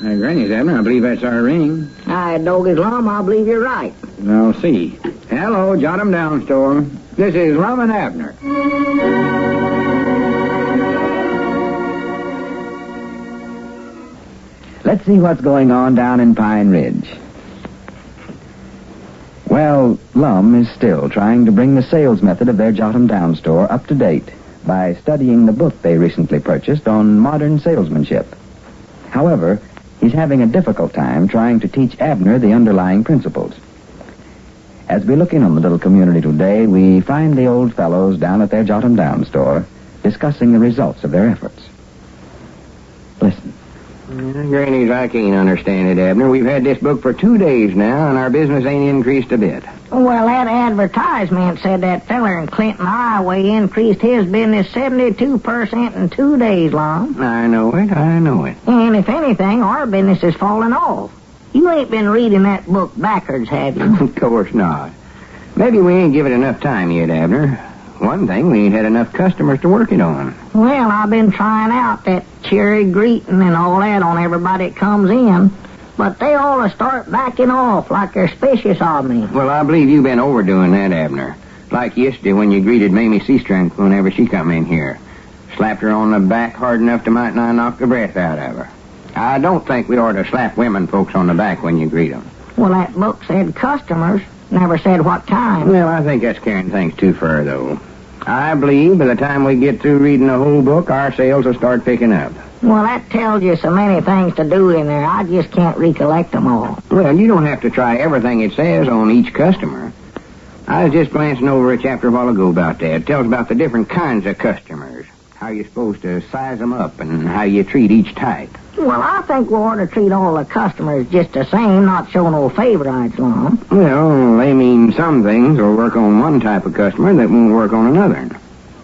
Granny's, Abner. I believe that's our ring. Hi, Doggy's Lum. I believe you're right. I'll see. Hello, jot'em down store. This is Lum and Abner. Let's see what's going on down in Pine Ridge. Well, Lum is still trying to bring the sales method of their jot'em down store up to date by studying the book they recently purchased on modern salesmanship. However, he's having a difficult time trying to teach Abner the underlying principles. As we look in on the little community today, we find the old fellows down at their jot'em down store discussing the results of their efforts. Listen. Granny's, I can't understand it, Abner. We've had this book for 2 days now, and our business ain't increased a bit. Well, that advertisement said that feller in Clinton, Iowa, increased his business 72% in 2 days, Lum. I know it. And if anything, our business is falling off. You ain't been reading that book backwards, have you? Of course not. Maybe we ain't given enough time yet, Abner. One thing, we ain't had enough customers to work it on. Well, I've been trying out that cheery greeting and all that on everybody that comes in, but they all start backing off like they're suspicious of me. Well, I believe you've been overdoing that, Abner. Like yesterday when you greeted Mamie Seastrength whenever she come in here. Slapped her on the back hard enough to might nigh knock the breath out of her. I don't think we ought to slap women folks on the back when you greet them. Well, that book said customers, never said what kind. Well, I think that's carrying things too far, though. I believe by the time we get through reading the whole book, our sales will start picking up. Well, that tells you so many things to do in there, I just can't recollect them all. Well, you don't have to try everything it says on each customer. I was just glancing over a chapter a while ago about that. It tells about the different kinds of customers, how you're supposed to size them up, and how you treat each type. Well, I think we ought to treat all the customers just the same, not show no favorites, Lum. Well, they mean some things will work on one type of customer that won't work on another.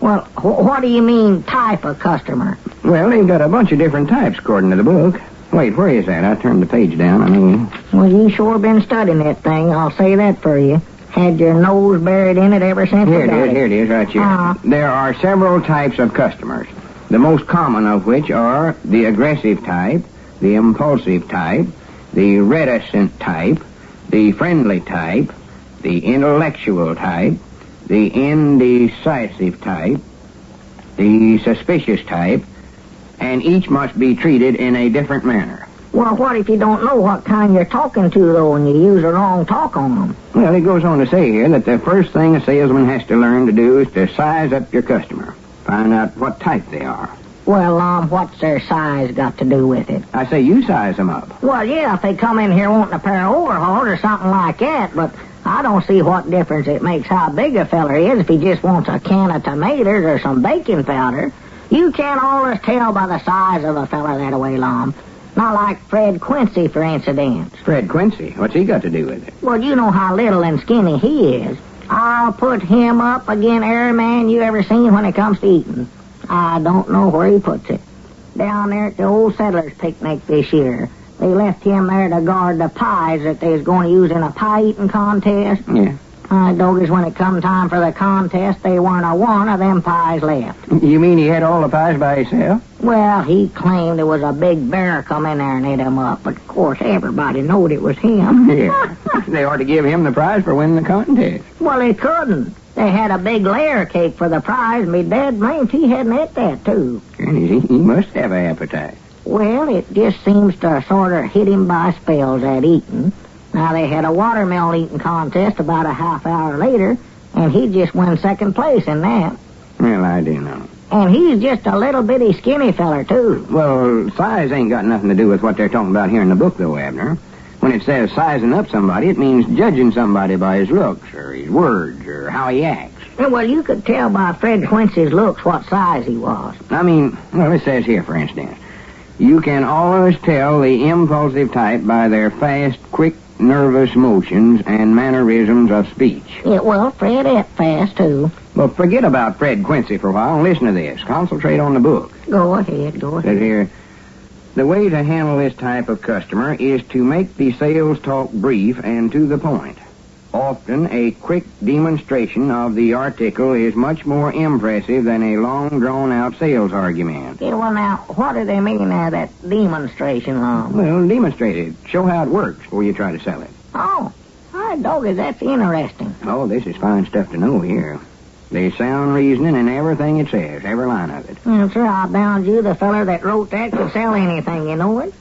Well, what do you mean, type of customer? Well, they've got a bunch of different types, according to the book. Wait, where is that? I turned the page down, I mean. Well, you sure been studying that thing, I'll say that for you. Had your nose buried in it ever since Here it is, right here. There are several types of customers. The most common of which are the aggressive type, the impulsive type, the reticent type, the friendly type, the intellectual type, the indecisive type, the suspicious type, and each must be treated in a different manner. Well, what if you don't know what kind you're talking to, though, and you use the wrong talk on them? Well, it goes on to say here that the first thing a salesman has to learn to do is to size up your customer. Find out what type they are. Well, what's their size got to do with it? I say you size them up. Well, yeah, if they come in here wanting a pair of overalls or something like that, but I don't see what difference it makes how big a feller is if he just wants a can of tomatoes or some baking powder. You can't always tell by the size of a feller that way, Lum. Not like Fred Quincy, for instance. Fred Quincy? What's he got to do with it? Well, you know how little and skinny he is. I'll put him up again every man you ever seen when it comes to eating. I don't know where he puts it. Down there at the old settlers' picnic this year, they left him there to guard the pies that they was going to use in a pie-eating contest. Yeah. Doggies, when it come time for the contest, they weren't a one of them pies left. You mean he had all the pies by himself? Well, he claimed there was a big bear come in there and ate him up, but of course everybody knowed it was him. Yeah. They ought to give him the prize for winning the contest. Well, they couldn't. They had a big layer cake for the prize, and me dad blamed he hadn't ate that, too. He must have an appetite. Well, it just seems to sort of hit him by spells at eating. Now, they had a watermelon eating contest about a half hour later, and he just won second place in that. Well, I do know. And he's just a little bitty skinny feller, too. Well, size ain't got nothing to do with what they're talking about here in the book, though, Abner. When it says sizing up somebody, it means judging somebody by his looks, or his words, or how he acts. Well, you could tell by Fred Quincy's looks what size he was. I mean, well, it says here, for instance, you can always tell the impulsive type by their fast, quick, nervous motions and mannerisms of speech. Yeah, well, Fred ate fast, too. Well, forget about Fred Quincy for a while and listen to this. Concentrate on the book. Go ahead. It says here, the way to handle this type of customer is to make the sales talk brief and to the point. Often, a quick demonstration of the article is much more impressive than a long, drawn-out sales argument. Yeah, well, now, what do they mean there, that demonstration, Lum? Well, demonstrate it. Show how it works before you try to sell it. Oh, doggy, that's interesting. Oh, this is fine stuff to know here. There's sound reasoning in everything it says, every line of it. Well, sir, I bound you the feller that wrote that could sell anything, you know it?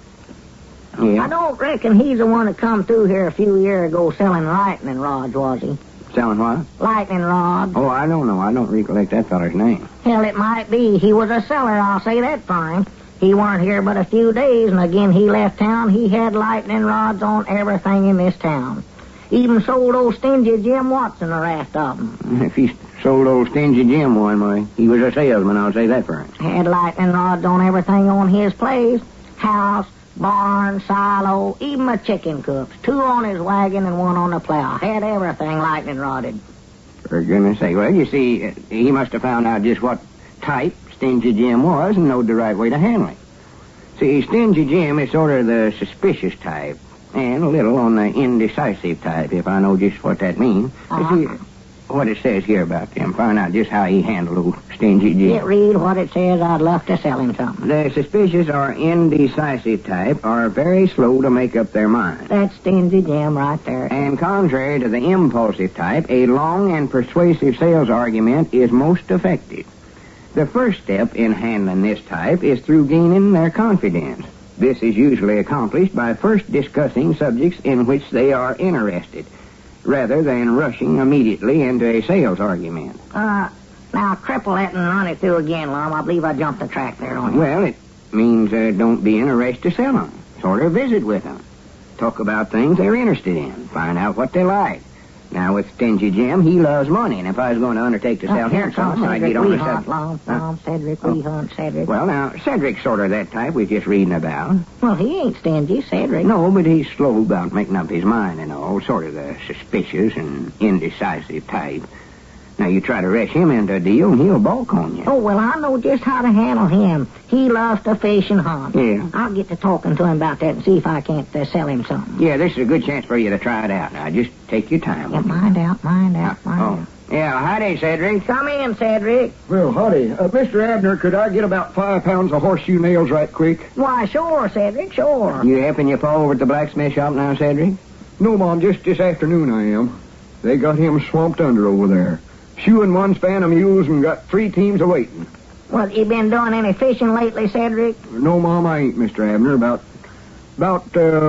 Yeah. I don't reckon he's the one that come through here a few years ago selling lightning rods, was he? Selling what? Lightning rods. Oh, I don't know. I don't recollect that feller's name. Hell, it might be. He was a seller, I'll say that for him. He weren't here but a few days, and again he left town, he had lightning rods on everything in this town. Even sold old stingy Jim Watson the rest of them. If he sold old Stingy Jim one way, he was a salesman, I'll say that for him. Had lightning rods on everything on his place. House, barn, silo, even a chicken coops. 2 on his wagon and 1 on the plow. Had everything lightning rodded. For goodness sake. Well, you see, he must have found out just what type Stingy Jim was and knowed the right way to handle it. See, Stingy Jim is sort of the suspicious type, and a little on the indecisive type, if I know just what that means. See what it says here about him. Find out just how he handled old Stingy Jim. Yeah, read what it says. I'd love to sell him something. The suspicious or indecisive type are very slow to make up their mind. That's Stingy Jim right there. And contrary to the impulsive type, a long and persuasive sales argument is most effective. The first step in handling this type is through gaining their confidence. This is usually accomplished by first discussing subjects in which they are interested, rather than rushing immediately into a sales argument. Now, cripple that and run it through again, Lum. I believe I jumped the track there on you. Well, it means don't be in a rush to sell them. Sort of visit with them. Talk about things they're interested in. Find out what they like. Now, with Stingy Jim, he loves money, and if I was going to undertake to sell him something, I'd get on the subject. Lum, Cedric, we hunt, Cedric. Well, now, Cedric's sort of that type we're just reading about. Well, he ain't stingy, Cedric. No, but he's slow about making up his mind and all, sort of the suspicious and indecisive type. Now, you try to rush him into a deal, and he'll balk on you. Oh, well, I know just how to handle him. He loves to fish and hunt. Yeah. I'll get to talking to him about that and see if I can't sell him something. Yeah, this is a good chance for you to try it out. Now, just take your time. Yeah, mind out. Yeah, howdy, Cedric. Come in, Cedric. Well, howdy. Mr. Abner, could I get about 5 pounds of horseshoe nails right quick? Why, sure, Cedric, sure. You helping your pa over at the blacksmith shop now, Cedric? No, Mom, just this afternoon I am. They got him swamped under over there. Shoeing 1 span of mules and got 3 teams a-waiting. Well, you been doing any fishing lately, Cedric? No, Mom, I ain't, Mr. Abner. About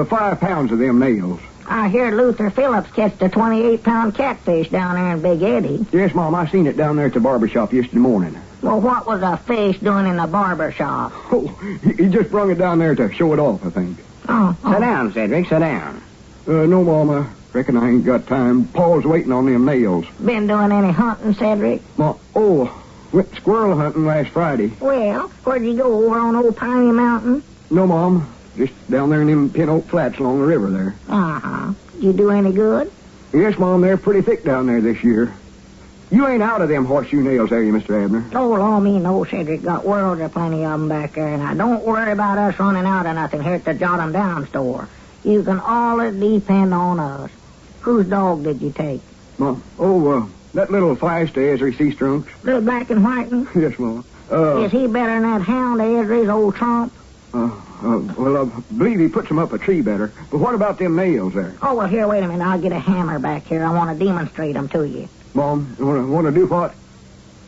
5 pounds of them nails. I hear Luther Phillips catched a 28-pound catfish down there in Big Eddy. Yes, Mom, I seen it down there at the barber shop yesterday morning. Well, what was a fish doing in the barber shop? Oh, he just brung it down there to show it off, I think. Sit down, Cedric, sit down. No, Mom, I reckon I ain't got time. Paul's waiting on them nails. Been doing any hunting, Cedric? Went squirrel hunting last Friday. Well, where'd you go, over on Old Piney Mountain? No, Mom. Just down there in them Pin Oak Flats along the river there. Uh-huh. Did you do any good? Yes, Mom, they're pretty thick down there this year. You ain't out of them horseshoe nails, are you, Mr. Abner? Oh, Lord, me no, Cedric. Got worlds of plenty of them back there. Now, don't worry about us running out of nothing here at the Jot'em Down store. You can always depend on us. Whose dog did you take? Mom, that little fleeced Esri Sea Strunks. Little black and white one? Yes, Mom. Is he better than that hound Esri's old trump? Well, I believe he puts them up a tree better. But what about them nails there? Oh, well, here, wait a minute. I'll get a hammer back here. I want to demonstrate them to you. Mom, want to do what?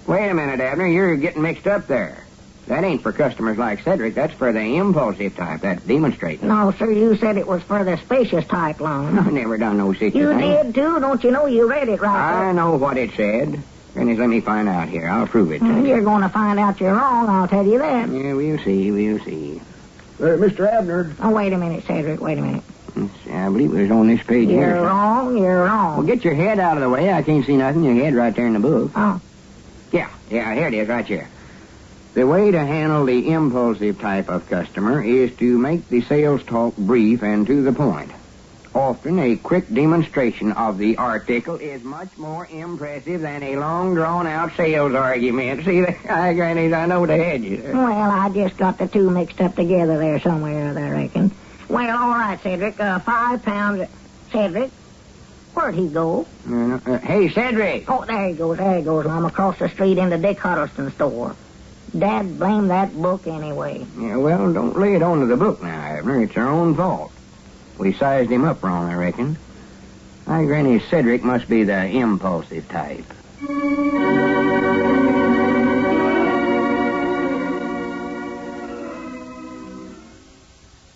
Wait a minute, Abner. You're getting mixed up there. That ain't for customers like Cedric. That's for the impulsive type. That's demonstrating. No, sir, you said it was for the spacious type, Lum. I never done no such You thing. did, too. Don't you know you read it right? I know what it said. Goodness, let me find out here. I'll prove it to you. You're going to find out you're wrong, I'll tell you that. Yeah, we'll see. Mr. Abner. Oh, wait a minute, Cedric, wait a minute. I believe it was on this page here. You're wrong. Well, get your head out of the way. I can't see nothing. Your head right there in the book. Oh. Yeah, here it is, right here. The way to handle the impulsive type of customer is to make the sales talk brief and to the point. Often, a quick demonstration of the article is much more impressive than a long, drawn-out sales argument. See, Grannies, I know they had you there. Well, I just got the two mixed up together there somewhere, I reckon. Well, all right, Cedric, 5 pounds... Cedric? Where'd he go? Hey, Cedric. Oh, there he goes, Lum, across the street into Dick Huddleston's store. Dad, blame that book anyway. Yeah, well, don't lay it on to the book now, Abner. It's our own fault. We sized him up wrong, I reckon. My granny Cedric must be the impulsive type.